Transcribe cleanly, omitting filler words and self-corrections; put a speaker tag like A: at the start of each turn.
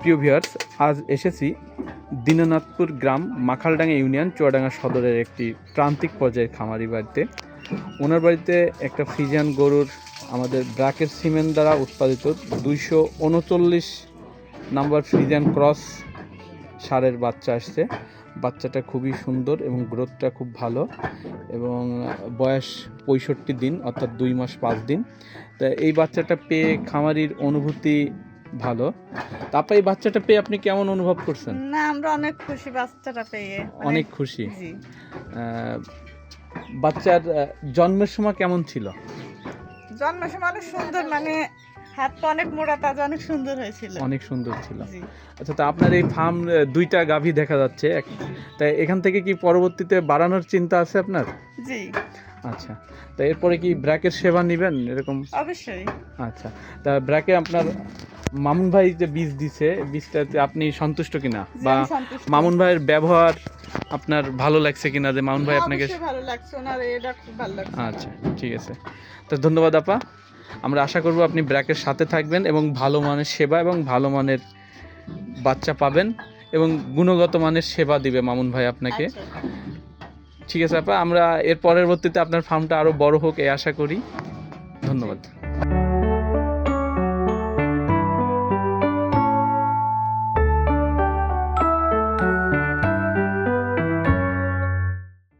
A: প্রিয় ভিউয়ার্স, আজ এসেছি দীননাথপুর গ্রাম, মাখালডাঙ্গা ইউনিয়ন, চুয়াডাঙ্গা সদরের একটি প্রান্তিক পর্যায়ের খামারি বাড়িতে। ওনার বাড়িতে একটা ফ্রিজিয়ান গরুর আমাদের ব্র্যাকের সিমেন্ট দ্বারা উৎপাদিত 239 নাম্বার ফ্রিজিয়ান ক্রস ষাঁড়ের বাচ্চা আসছে। বাচ্চাটা খুবই সুন্দর এবং গ্রোথটা খুব ভালো এবং বয়স 65 দিন, অর্থাৎ 2 মাস 5 দিন। তা এই বাচ্চাটা পেয়ে খামারির অনুভূতি ভালো। তারপর এই বাচ্চাটা পেয়ে আপনি কেমন অনুভব করছেন?
B: না, আমরা অনেক খুশি বাচ্চাটা পেয়ে।
A: অনেক খুশি।
B: জি।
A: বাচ্চার জন্মের সময় কেমন ছিল?
B: জন্মের সময় অনেক সুন্দর, মানে হাত পা অনেক মোটা, তাজা, অনেক সুন্দর হয়েছিল।
A: অনেক সুন্দর ছিল।
B: জি।
A: আচ্ছা, তা আপনার এই ফার্ম 2টা গাভী দেখা যাচ্ছে, তাই এখান থেকে কি পরবর্তীতে বাড়ানোর চিন্তা আছে আপনার?
B: জি,
A: আচ্ছা, তা এরপরে কি ব্র্যাকের সেবা নেবেন এরকম?
B: অবশ্যই।
A: আচ্ছা, তা ব্র্যাকে আপনার মামুন ভাই যে বীজ দিছে, বীজটাতে আপনি সন্তুষ্ট কিনা,
B: জি,
A: বা
B: আমি সন্তুষ্ট।
A: মামুন ভাইয়ের ব্যবহার আপনার ভালো লাগছে কিনা, যে মামুন ভাই আপনাকে?
B: অবশ্যই ভালো লাগছে, ওনার এটা খুব ভালো লাগছে।
A: আচ্ছা, ঠিক আছে। তো ধন্যবাদ আপা। আমরা আশা করব আপনি ব্র্যাকের সাথে থাকবেন এবং ভালো মানের সেবা এবং ভালো মানের বাচ্চা পাবেন এবং গুণগত মানের সেবা দিবে মামুন ভাই আপনাকে।
B: আচ্ছা।
A: ঠিক আছে আপা, আমরা এর পরবর্তীতে আপনার ফার্মটা আরো বড় হোক এই আশা করি। ধন্যবাদ।